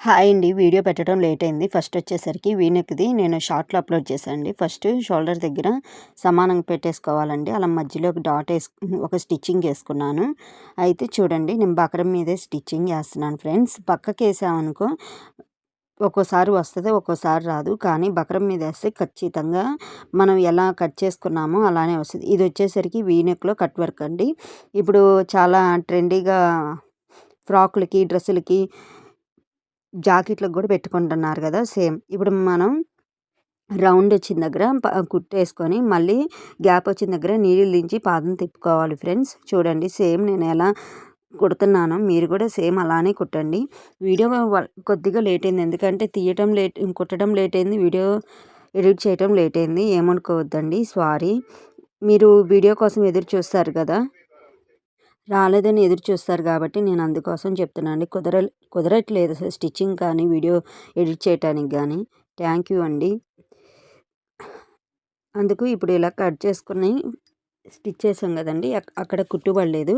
Hi అండి. Video పెట్టడం late అయింది. ఫస్ట్ వచ్చేసరికి వీ నెక్‌ది నేను షార్ట్‌లో అప్లోడ్ చేశానండి. ఫస్ట్ షోల్డర్ దగ్గర సమానంగా పెట్టేసుకోవాలండి. అలా మధ్యలో ఒక ఒక స్టిచ్చింగ్ ఏసుకున్నాను. అయితే చూడండి, నేను బకరం మీదే స్టిచ్చింగ్ ఏస్తున్నాను ఫ్రెండ్స్. పక్కకేసామనుకో ఒక్కోసారి వస్తది, ఒక్కోసారి రాదు. కానీ బకరం మీద ఏస్తే ఖచ్చితంగా మనం ఎలా కట్ చేసుకున్నామో అలానే వస్తది. ఇది వచ్చేసరికి వీ నెక్‌లో కట్ వర్క్ అండి. ఇప్పుడు చాలా ట్రెండీగా ఫ్రాకులకి, డ్రెస్సులకి, జాకెట్లకు కూడా పెట్టుకుంటున్నారు కదా! సేమ్. ఇప్పుడు మనం రౌండ్ వచ్చిన దగ్గర కుట్టేసుకొని మళ్ళీ గ్యాప్ వచ్చిన దగ్గర నీడిల్ దించి పాదం తిప్పుకోవాలి ఫ్రెండ్స్. చూడండి, సేమ్ నేను ఎలా కుడుతున్నానో మీరు కూడా సేమ్ అలానే కుట్టండి. వీడియో కొద్దిగా లేట్ అయింది. ఎందుకంటే కుట్టడం లేట్ అయింది. వీడియో ఎడిట్ చేయటం లేట్ అయింది. ఏమనుకోవద్దండి, సారీ. మీరు వీడియో కోసం ఎదురు చూస్తారు కదా! రాలేదని ఎదురు చూస్తారు కాబట్టి నేను అందుకోసం చెప్తున్నానండి. కుదరట్లేదు అసలు స్టిచ్చింగ్ కానీ, వీడియో ఎడిట్ చేయటానికి గానీ. థ్యాంక్ యూ అండి. అందుకు ఇప్పుడు ఇలా కట్ చేసుకొని స్టిచ్ చేసాం కదండీ! అక్కడ కుట్టు పడలేదు.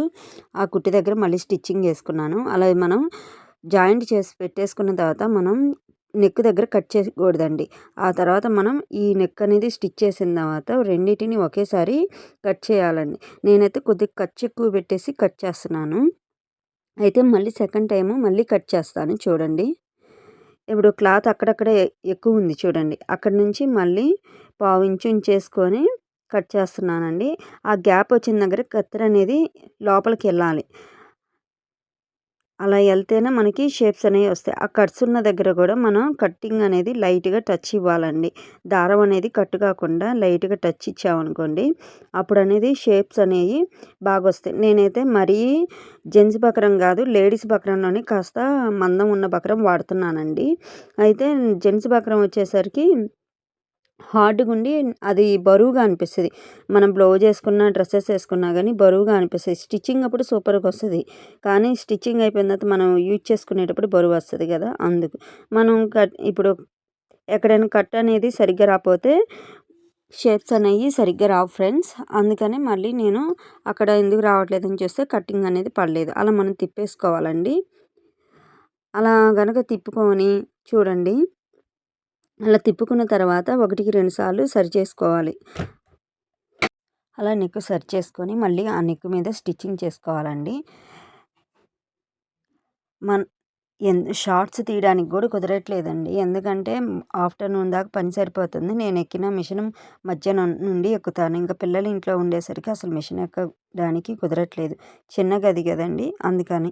ఆ కుట్టు దగ్గర మళ్ళీ స్టిచ్చింగ్ ఏసుకున్నాను. అలా మనం జాయింట్ చేసి పెట్టేసుకున్న తర్వాత మనం నెక్ దగ్గర కట్ చేయకూడదండి. ఆ తర్వాత మనం ఈ నెక్ అనేది స్టిచ్ చేసిన తర్వాత రెండిటిని ఒకేసారి కట్ చేయాలండి. నేనైతే కొద్దిగా ఖర్చు ఎక్కువ పెట్టేసి కట్ చేస్తున్నాను. అయితే మళ్ళీ సెకండ్ టైము మళ్ళీ కట్ చేస్తాను చూడండి. ఇప్పుడు క్లాత్ అక్కడక్కడే ఎక్కువ ఉంది చూడండి. అక్కడి నుంచి మళ్ళీ పావించు ఉంచేసుకొని కట్ చేస్తున్నానండి. ఆ గ్యాప్ వచ్చిన దగ్గర కత్తెర అనేది లోపలికెళ్ళాలి. అలా ఎళ్తేనే మనకి షేప్స్ అనేవి వస్తాయి. ఆ కట్స్ ఉన్న దగ్గర కూడా మనం కట్టింగ్ అనేది లైట్‌గా టచ్ ఇవ్వాలండి. దారం అనేది కట్ కాకుండా లైట్‌గా టచ్ ఇచ్చామనుకోండి, అప్పుడనేది షేప్స్ అనేవి బాగొస్తాయి. నేనైతే మరీ జెంట్స్ బకరం కాదు, లేడీస్ బకరంలోనే కాస్త మందం ఉన్న బకరం వాడుతున్నానండి. అయితే జెంట్స్ బకరం వచ్చేసరికి హార్డ్‌గుండి అది బరువుగా అనిపిస్తది. మనం బ్లౌజ్ ఏసుకున్నా, డ్రెసెస్ ఏసుకున్నా గానీ బరువుగా అనిపిస్తది. స్టిచ్చింగ్ అప్పుడు సూపర్‌గొస్తది. కానీ స్టిచ్చింగ్ అయిపోయిన తర్వాత మనం యూజ్ చేసుకునేటప్పుడు బరువొస్తది గదా! అందుకు. మనం ఇప్పుడు ఎక్కడైనా కట్ అనేది సరిగ్గా రాపోతే షేప్స్ అనేయి సరిగ్గా రావు ఫ్రెండ్స్. అందుకని మళ్ళీ నేను అక్కడ ఎందుకు రావట్లేదని చూస్తే కటింగ్ అనేది పడలేదు. అలా మనం తిప్పేసుకోవాలండి. అలా గనక తిప్పుకొని చూడండి, అలా తిప్పుకున్న తర్వాత 1కి 2 సార్లు సరిచేసుకోవాలి. అలా నెక్ సరి చేసుకొని మళ్ళీ ఆ నెక్ మీద స్టిచ్చింగ్ చేసుకోవాలండి. మన్ షార్ట్స్ తీయడానికి కూడా కుదరట్లేదండి. ఎందుకంటే ఆఫ్టర్‌నూన్ దాకా పని సరిపోతుంది. నేను ఎక్కిన మిషన్ మధ్యాహ్నం నుండి ఎక్కుతాను. ఇంకా పిల్లలు ఇంట్లో ఉండేసరికి అసలు మిషన్ ఎక్కడానికి కుదరట్లేదు. చిన్న గది కదండీ! అందుకని.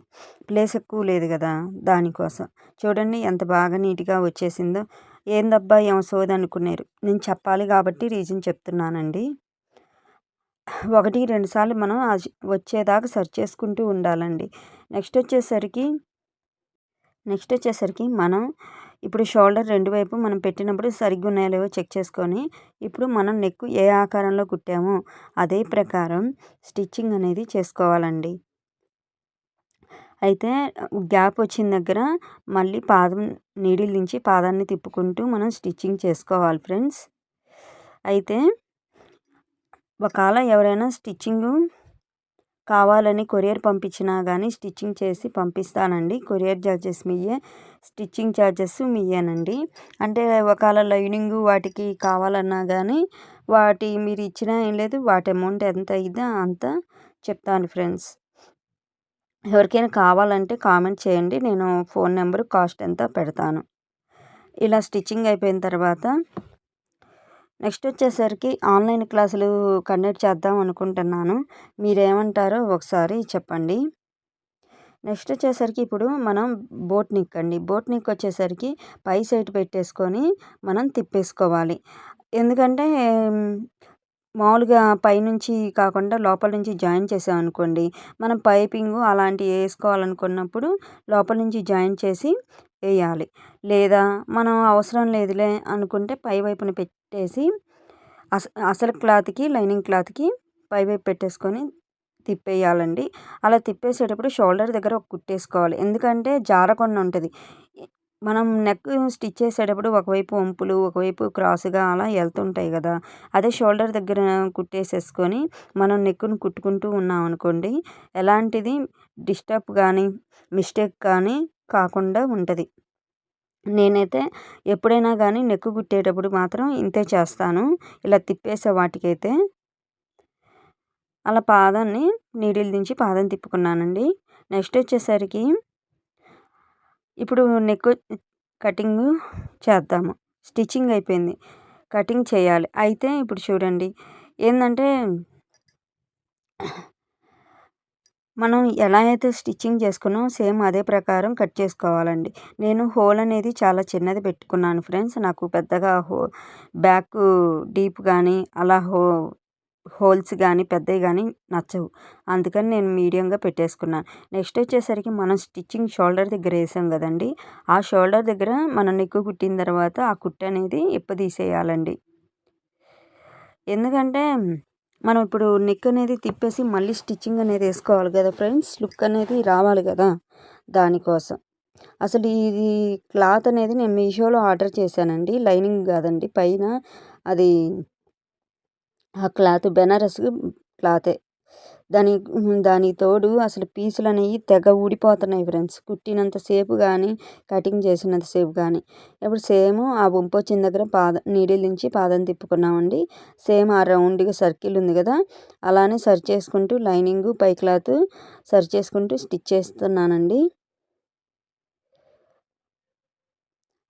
ప్లేస్ ఎక్కువ లేదు కదా! దానికోసం. చూడండి ఎంత బాగా నీట్‌గా వచ్చేసిందో. ఏందబ్బా ఏం సోది అనుకున్నారు. నేను చెప్పాలి కాబట్టి రీజన్ చెప్తున్నానండి. 1, 2 సార్లు మనం వచ్చేదాకా సరి చేసుకుంటూ ఉండాలండి. నెక్స్ట్ వచ్చేసరికి మనం ఇప్పుడు షోల్డర్ 2 వైపు మనం పెట్టినప్పుడు సరిగ్గా ఉన్నాయో లేవో చెక్ చేసుకొని, ఇప్పుడు మనం నెక్ ఏ ఆకారంలో కుట్టామో అదే ప్రకారం స్టిచ్చింగ్ అనేది చేసుకోవాలండి. అయితే గ్యాప్ వచ్చిన దగ్గర మళ్ళీ నీడిల్ నుంచి పాదాన్ని తిప్పుకుంటూ మనం స్టిచ్చింగ్ చేసుకోవాలి ఫ్రెండ్స్. అయితే ఒకవేళ ఎవరైనా స్టిచ్చింగు కావాలని కొరియర్ పంపించినా గానీ స్టిచ్చింగ్ చేసి పంపిస్తానండి. కొరియర్ చార్జెస్ మీయే, స్టిచ్చింగ్ చార్జెస్ మీయేనండి. అంటే ఒకవేళ లైనింగు వాటికి కావాలన్నా గానీ మీరు ఇచ్చినా ఏం లేదు, వాటి అమౌంట్ ఎంత అయిద్దో అంత చెప్తాను ఫ్రెండ్స్. ఎవరికైనా కావాలంటే కామెంట్ చేయండి. నేను ఫోన్ నెంబరు, కాస్ట్ ఎంత పెడతాను. ఇలా స్టిచ్చింగ్ అయిపోయిన తర్వాత నెక్స్ట్ వచ్చేసరికి ఆన్లైన్ క్లాసులు కండక్ట్ చేద్దాం అనుకుంటున్నాను. మీరేమంటారో ఒకసారి చెప్పండి. నెక్స్ట్ వచ్చేసరికి ఇప్పుడు మనం బోట్ నెక్ అండి. బోట్ నెక్ వచ్చేసరికి పై సైడ్ పెట్టేసుకొని మనం తిప్పేసుకోవాలి. ఎందుకంటే మామూలుగా పైనుంచి కాకుండా లోపల నుంచి జాయిన్ చేసామనుకోండి, మనం పైపింగు అలాంటివి వేసుకోవాలనుకున్నప్పుడు లోపల నుంచి జాయిన్ చేసి వేయాలి. లేదా మనం అవసరం లేదులే అనుకుంటే పై వైపున పెట్టేసి అసలు క్లాత్‌కి, లైనింగ్ క్లాత్‌కి పైవైపు పెట్టేసుకొని తిప్పేయాలండి. అలా తిప్పేసేటప్పుడు షోల్డర్ దగ్గర ఒక కుట్టేసుకోవాలి. ఎందుకంటే జారకుండా ఉంటది. మనం నెక్ స్టిచ్ చేసేటప్పుడు ఒకవైపు వంపులు, ఒకవైపు క్రాస్‌గా అలా ఎళ్తుంటాయి గదా! అదే షోల్డర్ దగ్గర కుట్టేసేసుకొని మనం నెక్‌ని కుట్టుకుంటూ ఉన్నామనుకోండి, ఎలాంటిది డిస్టర్బ్ గానీ, మిస్టేక్ కానీ కాకుండా ఉంటది. నేనైతే ఎప్పుడైనా కానీ నెక్ కుట్టేటప్పుడు మాత్రం ఇంతే చేస్తాను. ఇలా తిప్పేసే వాటికైతే. అలా పాదాన్ని నీడిల్ దించి పాదం తిప్పుకున్నానండి. నెక్స్ట్ వచ్చేసరికి ఇప్పుడు నెక్ కటింగు చేద్దాము. స్టిచ్చింగ్ అయిపోయింది. కటింగ్ చేయాలి. అయితే ఇప్పుడు చూడండి ఏందంటే మనం ఎలా అయితే స్టిచ్చింగ్ చేసుకున్నామో సేమ్ అదే ప్రకారం కట్ చేసుకోవాలండి. నేను హోల్ అనేది చాలా చిన్నది పెట్టుకున్నాను ఫ్రెండ్స్. నాకు పెద్దగా బ్యాక్ డీప్ కానీ అలా హోల్స్ కానీ పెద్దవి కానీ నచ్చవు. అందుకని నేను మీడియంగా పెట్టేసుకున్నాను. నెక్స్ట్ వచ్చేసరికి మనం స్టిచ్చింగ్ షోల్డర్ దగ్గర వేసాం కదండి, ఆ షోల్డర్ దగ్గర మనం నెక్ కుట్టిన తర్వాత ఆ కుట్టు అనేది ఇప్పదీసేయాలండి. ఎందుకంటే మనం ఇప్పుడు నెక్ అనేది తిప్పేసి మళ్ళీ స్టిచ్చింగ్ అనేది వేసుకోవాలి కదా ఫ్రెండ్స్, లుక్ అనేది రావాలి కదా, దానికోసం. అసలు ఇది క్లాత్ అనేది నేను మీషోలో ఆర్డర్ చేశానండి. లైనింగ్ కాదండి, పైన అది ఆ క్లాత్ బెనారస్ క్లాతే. దానికి తోడు అసలు పీసులు అనేవి తెగ ఊడిపోతున్నాయి ఫ్రెండ్స్, కుట్టినంత సేపు కానీ కటింగ్ చేసినంత సేపు కానీ. ఇప్పుడు సేమ్ ఆ వంపు వచ్చిన దగ్గర నీడిల్ నుంచి పాదం తిప్పుకున్నామండి. సేమ్ ఆ రౌండ్గా సర్కిల్ ఉంది కదా, అలానే సరి చేసుకుంటూ లైనింగ్ పై క్లాత్ సరి చేసుకుంటూ స్టిచ్ చేస్తున్నానండి.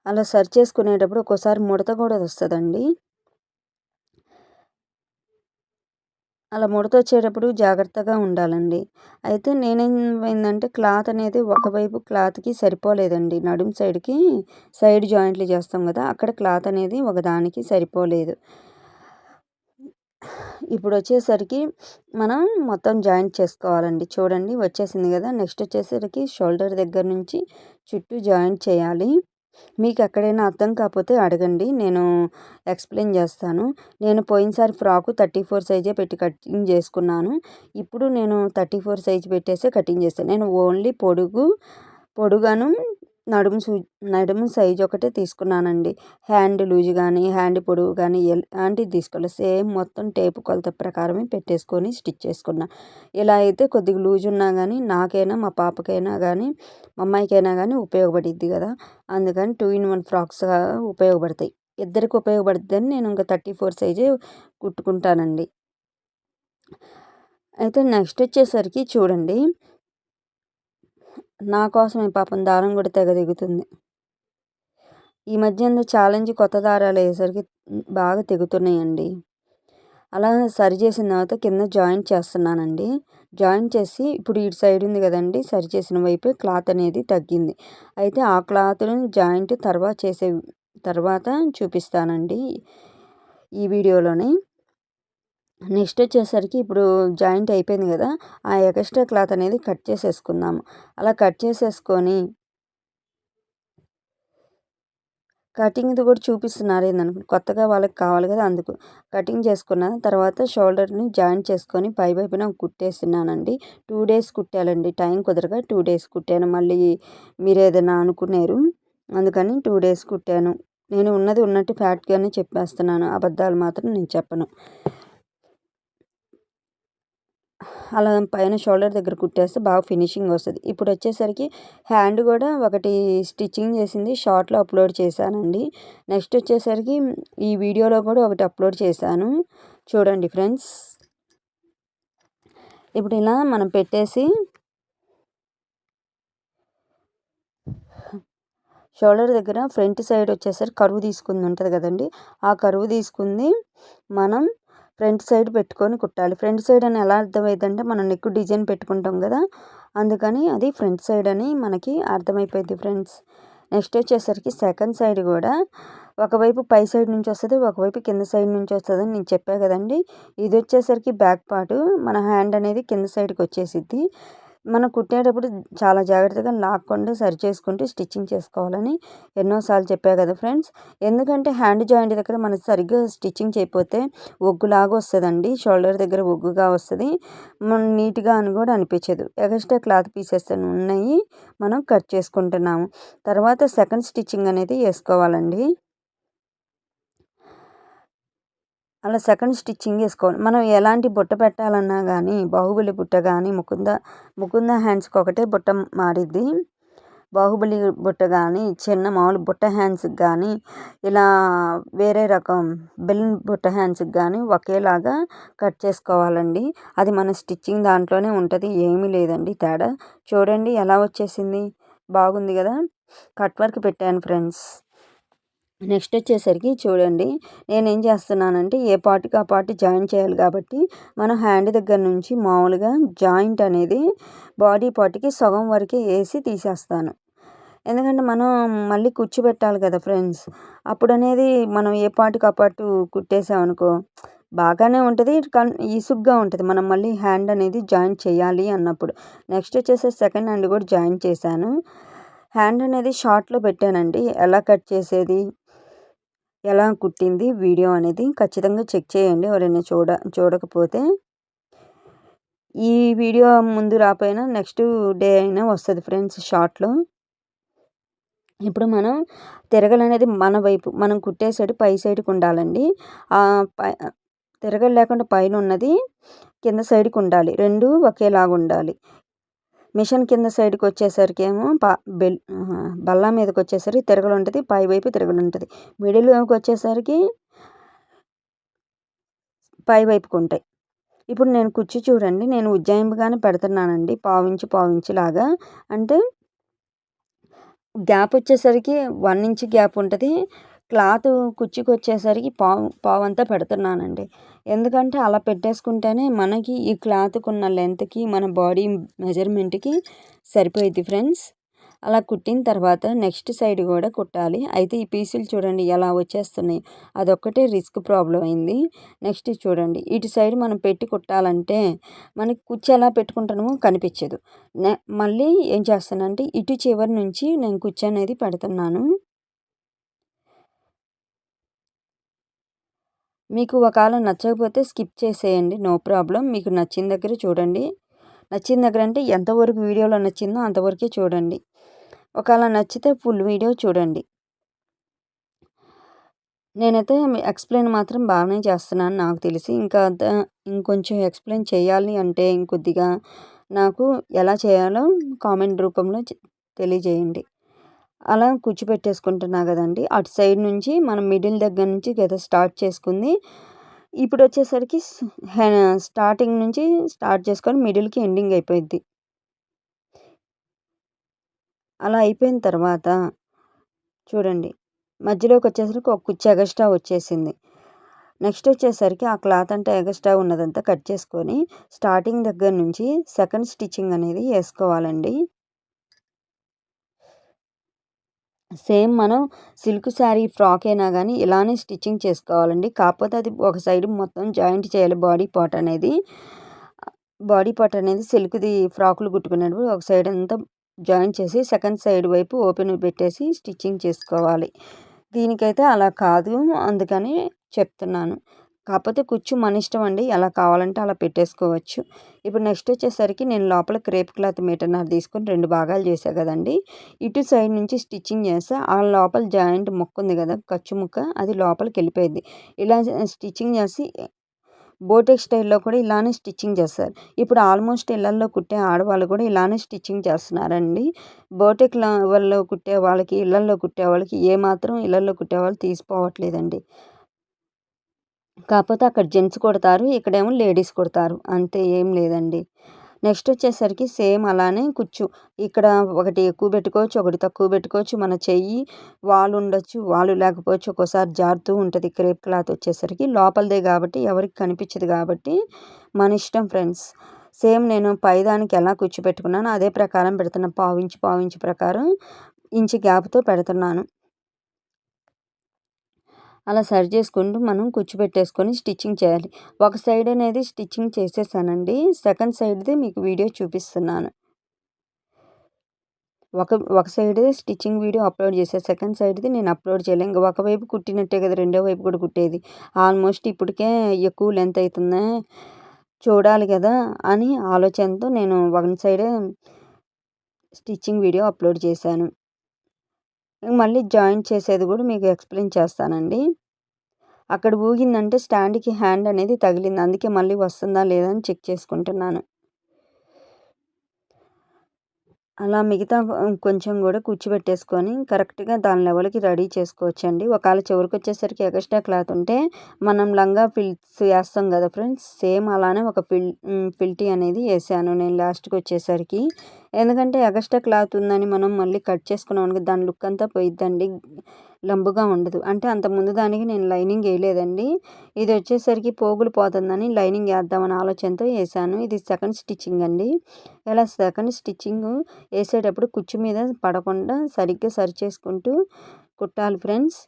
అలా సరి చేసుకునేటప్పుడు ఒక్కోసారి ముడత కూడా వస్తుందండి. అలా ముడత వచ్చేటప్పుడు జాగ్రత్తగా ఉండాలండి. అయితే నేనేమైందంటే క్లాత్ అనేది ఒకవైపు క్లాత్కి సరిపోలేదండి. నడుము సైడ్కి సైడ్ జాయింట్లు చేస్తాం కదా, అక్కడ క్లాత్ అనేది ఒకదానికి సరిపోలేదు. ఇప్పుడు వచ్చేసరికి మనం మొత్తం జాయింట్ చేసుకోవాలండి. చూడండి వచ్చేసింది కదా. నెక్స్ట్ వచ్చేసరికి షోల్డర్ దగ్గర నుంచి చుట్టూ జాయింట్ చేయాలి. మీకు ఎక్కడైనా అర్థం కాకపోతే అడగండి, నేను ఎక్స్ప్లెయిన్ చేస్తాను. నేను పోయినసారి ఫ్రాకు 34 సైజే పెట్టి కటింగ్ చేసుకున్నాను. ఇప్పుడు నేను 34 సైజు పెట్టేసే కటింగ్ చేస్తాను. నేను ఓన్లీ పొడుగాను నడుము సైజు ఒకటే తీసుకున్నానండి. హ్యాండ్ లూజ్ కానీ హ్యాండ్ పొడవు కానీ ఎలాంటిది తీసుకోలేదు. సేమ్ మొత్తం టేపు కొలత ప్రకారమే పెట్టేసుకొని స్టిచ్ చేసుకున్నా. ఇలా అయితే కొద్దిగా లూజ్ ఉన్నా కానీ నాకైనా మా పాపకైనా కానీ మా అమ్మాయికైనా కానీ ఉపయోగపడిద్ది కదా, అందుకని 2 in 1 ఫ్రాక్స్గా ఉపయోగపడతాయి. ఇద్దరికి ఉపయోగపడుతుందని నేను ఇంకా 34 సైజే కుట్టుకుంటానండి. అయితే నెక్స్ట్ వచ్చేసరికి చూడండి, నా కోసమే పాపం దారం కూడా తెగ దిగుతుంది. ఈ మధ్య ఛాలెంజ్ కొత్త దారాలు అయ్యేసరికి బాగా తెగుతున్నాయండి. అలా సరి చేసిన తర్వాత కింద జాయింట్ చేస్తున్నానండి. జాయింట్ చేసి ఇప్పుడు ఇటు సైడ్ ఉంది కదండి, సరి చేసిన వైపు క్లాత్ అనేది తగ్గింది. అయితే ఆ క్లాత్ను జాయింట్ తర్వాత చూపిస్తానండి ఈ వీడియోలోని. నెక్స్ట్ వచ్చేసరికి ఇప్పుడు జాయింట్ అయిపోయింది కదా, ఆ ఎక్స్ట్రా క్లాత్ అనేది కట్ చేసేసుకుందాము. అలా కట్ చేసేసుకొని కటింగ్ది కూడా చూపిస్తున్నారు ఏందనుకో, కొత్తగా వాళ్ళకి కావాలి కదా అందుకు. కటింగ్ చేసుకున్న తర్వాత షోల్డర్ని జాయింట్ చేసుకొని పై వైపున కుట్టేస్తున్నానండి. 2 days కుట్టాలండి, టైం కుదరగా 2 days కుట్టాను. మళ్ళీ మీరు ఏదైనా అనుకున్నారు, అందుకని 2 days కుట్టాను. నేను ఉన్నది ఉన్నట్టు ఫ్యాక్ట్గానే చెప్పేస్తున్నాను, అబద్ధాలు మాత్రం నేను చెప్పను. అలా పైన షోల్డర్ దగ్గర కుట్టేస్తే బాగా ఫినిషింగ్ వస్తుంది. ఇప్పుడు వచ్చేసరికి హ్యాండ్ కూడా ఒకటి స్టిచ్చింగ్ చేసింది షార్ట్లో అప్లోడ్ చేశానండి. నెక్స్ట్ వచ్చేసరికి ఈ వీడియోలో కూడా ఒకటి అప్లోడ్ చేశాను, చూడండి ఫ్రెండ్స్. ఇప్పుడు ఇలా మనం పెట్టేసి షోల్డర్ దగ్గర ఫ్రంట్ సైడ్ వచ్చేసరికి కరువు తీసుకుంది ఉంటుంది కదండి, ఆ కరువు తీసుకుంది మనం ఫ్రంట్ సైడ్ పెట్టుకొని కుట్టాలి. ఫ్రంట్ సైడ్ అని ఎలా అర్థమైందంటే మనం నెక్ డిజైన్ పెట్టుకుంటాం కదా, అందుకని అది ఫ్రంట్ సైడ్ అని మనకి అర్థమైపోయింది ఫ్రెండ్స్. నెక్స్ట్ వచ్చేసరికి సెకండ్ సైడ్ కూడా ఒకవైపు పై సైడ్ నుంచి వస్తుంది, ఒకవైపు కింద సైడ్ నుంచి వస్తుంది అని నేను చెప్పా కదండి. ఇది వచ్చేసరికి బ్యాక్ పార్ట్, మన హ్యాండ్ అనేది కింద సైడ్కి వచ్చేసిద్ది. మనం కుట్టేటప్పుడు చాలా జాగ్రత్తగా లాక్కుండా సరి చేసుకుంటూ స్టిచ్చింగ్ చేసుకోవాలని ఎన్నోసార్లు చెప్పా కదా ఫ్రెండ్స్. ఎందుకంటే హ్యాండ్ జాయింట్ దగ్గర మనం సరిగ్గా స్టిచ్చింగ్ చేయకపోతే ఒగ్గులాగా వస్తుందండి, షోల్డర్ దగ్గర ఒగ్గుగా వస్తుంది, మనం నీట్గా అని కూడా అనిపించదు. ఎక్స్ట్రా క్లాత్ పీసెస్ ఉన్నాయి, మనం కట్ చేసుకుంటున్నాము. తర్వాత సెకండ్ స్టిచ్చింగ్ అనేది వేసుకోవాలండి. అలా సెకండ్ స్టిచ్చింగ్ వేసుకోవాలి. మనం ఎలాంటి బుట్ట పెట్టాలన్నా కానీ, బాహుబలి బుట్ట కానీ ముకుంద హ్యాండ్స్కి ఒకటే బుట్ట మారిద్ది. బాహుబలి బుట్ట కానీ, చిన్న మామూలు బుట్ట హ్యాండ్స్కి కానీ, ఇలా వేరే రకం బెలూన్ బుట్ట హ్యాండ్స్కి కానీ ఒకేలాగా కట్ చేసుకోవాలండి. అది మన స్టిచ్చింగ్ దాంట్లోనే ఉంటుంది, ఏమీ లేదండి తేడా. చూడండి ఎలా వచ్చేసింది, బాగుంది కదా. కట్ వర్క్ పెట్టాను ఫ్రెండ్స్. నెక్స్ట్ వచ్చేసరికి చూడండి, నేనేం చేస్తున్నానంటే ఏ పార్ట్కి ఆ పార్ట్ జాయిన్ చేయాలి కాబట్టి మనం హ్యాండ్ దగ్గర నుంచి మామూలుగా జాయింట్ అనేది బాడీ పార్ట్కి సగం వరకే వేసి తీసేస్తాను. ఎందుకంటే మనం మళ్ళీ కూర్చోబెట్టాలి కదా ఫ్రెండ్స్. అప్పుడు అనేది మనం ఏ పార్ట్కి ఆ పార్ట్ కుట్టేసామనుకో బాగానే ఉంటుంది, కానీ ఈసుగ్గా ఉంటుంది మనం మళ్ళీ హ్యాండ్ అనేది జాయిన్ చేయాలి అన్నప్పుడు. నెక్స్ట్ వచ్చేసి సెకండ్ హ్యాండ్ కూడా జాయిన్ చేశాను. హ్యాండ్ అనేది షార్ట్లో పెట్టానండి. ఎలా కట్ చేసేది, ఎలా కుట్టింది వీడియో అనేది ఖచ్చితంగా చెక్ చేయండి ఎవరైనా చూడకపోతే. ఈ వీడియో ముందు రాపోయినా నెక్స్ట్ డే అయినా వస్తుంది ఫ్రెండ్స్ షార్ట్లో. ఇప్పుడు మనం తిరగలు అనేది మన వైపు మనం కుట్టే సైడ్ పై సైడ్కి ఉండాలండి. తిరగలు లేకుండా పైన ఉన్నది కింద సైడ్కి ఉండాలి, రెండు ఒకేలాగా ఉండాలి. మిషన్ కింద సైడ్కి వచ్చేసరికి ఏమో బల్ల మీదకి వచ్చేసరికి తిరగలు ఉంటుంది, పై వైపు తిరగలు ఉంటుంది. మిడిల్లోకి వచ్చేసరికి పై వైపుకు ఉంటాయి. ఇప్పుడు నేను కుర్చీ చూడండి, నేను ఉజ్జాయింపుగానే పెడుతున్నానండి, పావించి లాగా. అంటే గ్యాప్ వచ్చేసరికి 1 ఇంచ్ గ్యాప్ ఉంటుంది. క్లాత్ కుర్చీకి వచ్చేసరికి పావంతా పెడుతున్నానండి. ఎందుకంటే అలా పెట్టేసుకుంటేనే మనకి ఈ క్లాత్కి ఉన్న లెంత్కి మన బాడీ మెజర్మెంట్కి సరిపోయిద్ది ఫ్రెండ్స్. అలా కుట్టిన తర్వాత నెక్స్ట్ సైడ్ కూడా కుట్టాలి. అయితే ఈ పీసులు చూడండి ఎలా వచ్చేస్తున్నాయి, అదొక్కటే రిస్క్ ప్రాబ్లం అయింది. నెక్స్ట్ చూడండి, ఇటు సైడ్ మనం పెట్టి కుట్టాలంటే మనకి కుర్చీ ఎలా పెట్టుకుంటామో కనిపించదు. మళ్ళీ ఏం చేస్తానంటే ఇటు చివరి నుంచి నేను కుర్చీ అనేది పెడుతున్నాను. మీకు ఒకవేళ నచ్చకపోతే స్కిప్ చేసేయండి, నో ప్రాబ్లం. మీకు నచ్చిన దగ్గర చూడండి. నచ్చిన దగ్గర అంటే ఎంతవరకు వీడియోలో నచ్చిందో అంతవరకే చూడండి. ఒకవేళ నచ్చితే ఫుల్ వీడియో చూడండి. నేనైతే ఎక్స్ప్లెయిన్ మాత్రం బాగానే చేస్తున్నాను నాకు తెలిసి. ఇంకొంచెం ఎక్స్ప్లెయిన్ చేయాలి అంటే ఇంకొద్దిగా నాకు ఎలా చేయాలో కామెంట్ రూపంలో తెలియజేయండి. అలా కూర్చోపెట్టేసుకుంటున్నా కదండి. అటు సైడ్ నుంచి మనం మిడిల్ దగ్గర నుంచి కదా స్టార్ట్ చేసుకుంది. ఇప్పుడు వచ్చేసరికి స్టార్టింగ్ నుంచి స్టార్ట్ చేసుకొని మిడిల్కి ఎండింగ్ అయిపోయింది. అలా అయిపోయిన తర్వాత చూడండి, మధ్యలోకి వచ్చేసరికి ఒక కుర్చీ ఎగస్ట్రా వచ్చేసింది. నెక్స్ట్ వచ్చేసరికి ఆ క్లాత్ అంటే ఎగస్ట్రా ఉన్నదంతా కట్ చేసుకొని స్టార్టింగ్ దగ్గర నుంచి సెకండ్ స్టిచ్చింగ్ అనేది వేసుకోవాలండి. సేమ్ మనం సిల్క్ శారీ ఫ్రాక్ అయినా కానీ ఇలానే స్టిచ్చింగ్ చేసుకోవాలండి. కాకపోతే అది ఒక సైడ్ మొత్తం జాయింట్ చేయాలి. బాడీ పార్ట్ అనేది సిల్క్ది ఫ్రాకులు కుట్టుకునేటప్పుడు ఒక సైడ్ అంతా జాయింట్ చేసి సెకండ్ సైడ్ వైపు ఓపెన్ పెట్టేసి స్టిచ్చింగ్ చేసుకోవాలి. దీనికైతే అలా కాదు, అందుకని చెప్తున్నాను. కాకపోతే కుచ్చు మన ఇష్టం అండి, ఎలా కావాలంటే అలా పెట్టేసుకోవచ్చు. ఇప్పుడు నెక్స్ట్ వచ్చేసరికి నేను లోపల క్రేప్ క్లాత్ మీటర్నర తీసుకొని 2 భాగాలు చేసా కదండి. ఇటు సైడ్ నుంచి స్టిచ్చింగ్ చేస్తే ఆ లోపల జాయింట్ ముక్క ఉంది కదా, ఖర్చు ముక్క, అది లోపలికి వెళ్ళిపోయింది. ఇలా స్టిచ్చింగ్ చేసి బోటెక్ స్టైల్లో కూడా ఇలానే స్టిచ్చింగ్ చేస్తారు. ఇప్పుడు ఆల్మోస్ట్ ఇళ్లల్లో కుట్టే ఆడవాళ్ళు కూడా ఇలానే స్టిచ్చింగ్ చేస్తున్నారండి. బోటెక్ లెవెల్లో కుట్టే వాళ్ళకి, ఇళ్లల్లో కుట్టే వాళ్ళకి ఏమాత్రం ఇళ్లల్లో కుట్టే వాళ్ళు తీసిపోవట్లేదండి. కాకపోతే అక్కడ జెంట్స్ కుడతారు, ఇక్కడేమో లేడీస్ కుడతారు, అంతే, ఏం లేదండి. నెక్స్ట్ వచ్చేసరికి సేమ్ అలానే కుచ్చు ఇక్కడ ఒకటి ఎక్కువ పెట్టుకోవచ్చు, ఒకటి తక్కువ పెట్టుకోవచ్చు. మన చెయ్యి వాలు ఉండొచ్చు, వాలు లేకపోవచ్చు, ఒక్కోసారి జారుతూ ఉంటుంది. క్రేప్ క్లాత్ వచ్చేసరికి లోపలదే కాబట్టి ఎవరికి కనిపించదు కాబట్టి మన ఇష్టం ఫ్రెండ్స్. సేమ్ నేను పైదానికి ఎలా కుచ్చు పెట్టుకున్నానో అదే ప్రకారం పెడుతున్నా. పావించి ప్రకారం ఇంచు గ్యాప్తో పెడుతున్నాను. అలా సరి చేసుకుంటూ మనం కూర్చోబెట్టేసుకొని స్టిచ్చింగ్ చేయాలి. ఒక సైడ్ అనేది స్టిచ్చింగ్ చేసేసానండి, సెకండ్ సైడ్ది మీకు వీడియో చూపిస్తున్నాను. ఒక సైడ్ది స్టిచ్చింగ్ వీడియో అప్లోడ్ చేశాను, సెకండ్ సైడ్ది నేను అప్లోడ్ చేయలేదు. ఇంకా ఒకవైపు కుట్టినట్టే కదా రెండో వైపు కూడా కుట్టేది. ఆల్మోస్ట్ ఇప్పటికే ఎక్కువ లెంత్ అవుతుంది, చూడాలి కదా అని ఆలోచనతో నేను వన్ సైడే స్టిచ్చింగ్ వీడియో అప్లోడ్ చేశాను. మళ్ళీ జాయింట్ చేసేది కూడా మీకు ఎక్స్ప్లెయిన్ చేస్తానండి. అక్కడ ఊగిందంటే స్టాండ్కి హ్యాండ్ అనేది తగిలింది, అందుకే మళ్ళీ వస్తుందా లేదా అని చెక్ చేసుకుంటున్నాను. అలా మిగతా కొంచెం కూడా కూర్చోబెట్టేసుకొని కరెక్ట్గా దాని లెవెల్కి రెడీ చేసుకోవచ్చండి. ఒకవేళ చివరికి వచ్చేసరికి ఎక్స్ట్రా క్లాత్ ఉంటే మనం లంగా ఫిల్స్ వేస్తాం కదా ఫ్రెండ్స్, సేమ్ అలానే ఒక ఫిల్టీ అనేది వేసాను నేను లాస్ట్కి వచ్చేసరికి. ఎందుకంటే ఎక్స్ట్రా క్లాత్ ఉందని మనం మళ్ళీ కట్ చేసుకున్నాం దాని లుక్ అంతా పోయిద్దండి, లంబుగా ఉండదు. అంటే అంతకుముందు దానికి నేను లైనింగ్ వేయలేదండి, ఇది వచ్చేసరికి పోగులు పోతుందని లైనింగ్ వేద్దామని ఆలోచనతో వేసాను. ఇది సెకండ్ స్టిచ్చింగ్ అండి. ఇలా సెకండ్ స్టిచ్చింగ్ వేసేటప్పుడు కుచ్చు మీద పడకుండా సరిగ్గా సరి చేసుకుంటూ కుట్టాలి ఫ్రెండ్స్.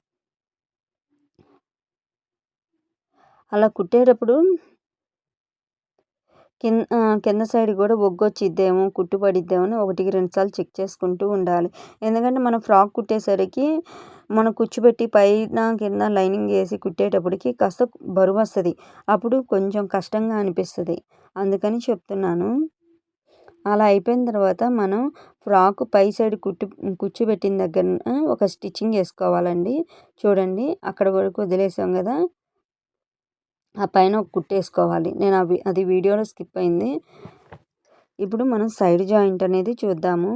అలా కుట్టేటప్పుడు కింద సైడ్ కూడా ఒగ్గొచ్చిద్దేమో, కుట్టు పడిద్దేమో అని 1-2 సార్లు చెక్ చేసుకుంటూ ఉండాలి. ఎందుకంటే మనం ఫ్రాక్ కుట్టేసరికి మనం కూర్చోబెట్టి పైన కింద లైనింగ్ వేసి కుట్టేటప్పటికి కాస్త బరువు వస్తుంది, అప్పుడు కొంచెం కష్టంగా అనిపిస్తుంది, అందుకని చెప్తున్నాను. అలా అయిపోయిన తర్వాత మనం ఫ్రాక్ పై సైడ్ కూర్చోబెట్టిన దగ్గర ఒక స్టిచ్చింగ్ వేసుకోవాలండి. చూడండి అక్కడ వరకు వదిలేసాం కదా, ఆ పైన ఒక కుట్టేసుకోవాలి. నేను అది వీడియోలో స్కిప్ అయింది. ఇప్పుడు మనం సైడ్ జాయింట్ అనేది చూద్దాము.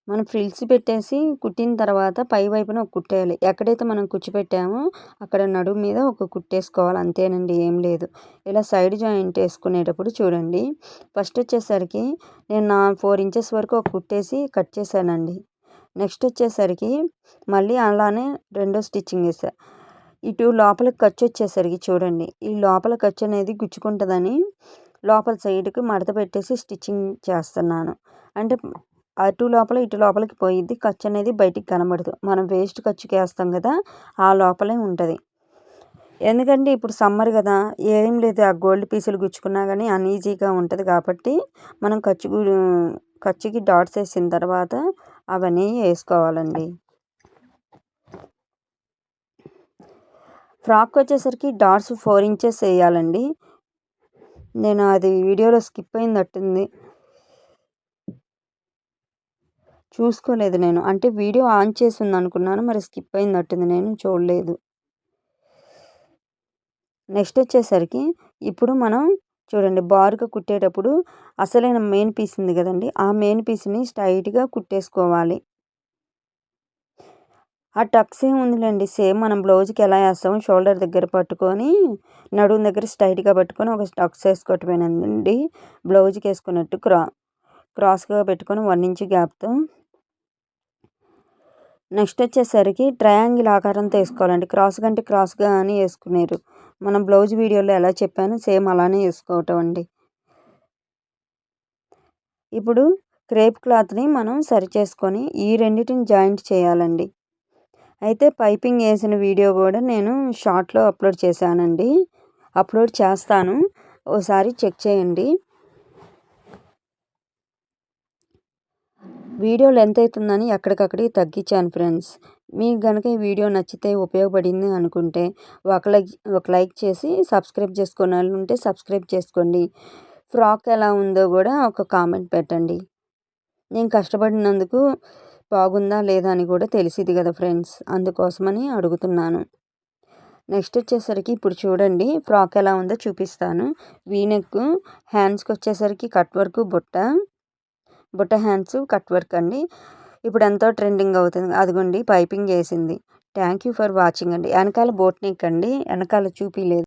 మనం ఫ్రిల్స్ పెట్టేసి కుట్టిన తర్వాత పై వైపున ఒక కుట్టేయాలి. ఎక్కడైతే మనం కూర్చోపెట్టామో అక్కడ నడుము మీద ఒక కుట్టేసుకోవాలి, అంతేనండి, ఏం లేదు. ఇలా సైడ్ జాయింట్ వేసుకునేటప్పుడు చూడండి, ఫస్ట్ వచ్చేసరికి నేను 4 ఇంచెస్ వరకు ఒక కుట్టేసి కట్ చేశానండి. నెక్స్ట్ వచ్చేసరికి మళ్ళీ అలానే రెండో స్టిచ్చింగ్ వేసా. ఇటు లోపలికి ఖర్చు వచ్చేసరికి చూడండి, ఈ లోపల ఖర్చు అనేది గుచ్చుకుంటుందని లోపల సైడ్కి మడత పెట్టేసి స్టిచ్చింగ్ చేస్తున్నాను. అంటే అటు లోపల ఇటు లోపలికి పోయిద్ది, ఖర్చు అనేది బయటికి కనబడదు. మనం వేస్ట్ ఖర్చుకి వేస్తాం కదా, ఆ లోపలే ఉంటుంది. ఎందుకంటే ఇప్పుడు సమ్మర్ కదా, ఏం లేదు, ఆ గోల్డ్ పీసులు గుచ్చుకున్నా కానీ అన్ఈజీగా ఉంటుంది కాబట్టి మనం ఖర్చుకి డాట్స్ వేసిన తర్వాత అవన్నీ వేసుకోవాలండి. ఫ్రాక్ వచ్చేసరికి డాట్స్ 4 ఇంచెస్ వేయాలండి. నేను అది వీడియోలో స్కిప్ అయిందట్టుంది, చూసుకోలేదు నేను. అంటే వీడియో ఆన్ చేసి ఉంది అనుకున్నాను, మరి స్కిప్ అయిందట్టుంది, నేను చూడలేదు. నెక్స్ట్ వచ్చేసరికి ఇప్పుడు మనం చూడండి బారుగా కుట్టేటప్పుడు అసలైన మెయిన్ పీస్ ఉంది కదండి, ఆ మెయిన్ పీస్ని స్ట్రైట్గా కుట్టేసుకోవాలి. ఆ టక్స్ ఏముందిలేండి, సేమ్ మనం బ్లౌజ్కి ఎలా వేస్తామో షోల్డర్ దగ్గర పట్టుకొని నడుము దగ్గర స్ట్రైట్గా పట్టుకొని ఒక టక్స్ వేసుకోవటమేనండి, బ్లౌజ్కి వేసుకున్నట్టు క్రాస్గా పెట్టుకొని 1 ఇంచ్ గ్యాప్తో. నెక్స్ట్ వచ్చేసరికి ట్రయాంగిల్ ఆకారంతో వేసుకోవాలండి, క్రాస్ కంటే క్రాస్గా అని వేసుకునేరు. మనం బ్లౌజ్ వీడియోలో ఎలా చెప్పానో సేమ్ అలానే వేసుకోవటం అండి. ఇప్పుడు క్రేప్ క్లాత్ని మనం సరి చేసుకొని ఈ రెండింటిని జాయింట్ చేయాలండి. అయితే పైపింగ్ వేసిన వీడియో కూడా నేను షార్ట్లో అప్లోడ్ చేశానండి, అప్లోడ్ చేస్తాను, ఓసారి చెక్ చేయండి. వీడియో లెంత్ అవుతుందని ఎక్కడికక్కడికి తగ్గించాను ఫ్రెండ్స్. మీకు కనుక ఈ వీడియో నచ్చితే ఉపయోగపడింది అనుకుంటే ఒక లైక్ చేసి సబ్స్క్రైబ్ చేసుకునే వాళ్ళు ఉంటే సబ్స్క్రైబ్ చేసుకోండి. ఫ్రాక్ ఎలా ఉందో కూడా ఒక కామెంట్ పెట్టండి. నేను కష్టపడినందుకు బాగుందా లేదా అని కూడా తెలిసిది కదా ఫ్రెండ్స్, అందుకోసమని అడుగుతున్నాను. నెక్స్ట్ వచ్చేసరికి ఇప్పుడు చూడండి ఫ్రాక్ ఎలా ఉందో చూపిస్తాను. వీనెక్, హ్యాండ్స్కి వచ్చేసరికి కట్ వర్క్, బుట్ట హ్యాండ్స్ కట్ వర్క్ అండి. ఇప్పుడు ఎంతో ట్రెండింగ్ అవుతుంది, అదిగోండి పైపింగ్ వేసింది. థ్యాంక్ యూ ఫర్ వాచింగ్ అండి. వెనకాల బోట్ నెక్ అండి, వెనకాల చూపిలేదు.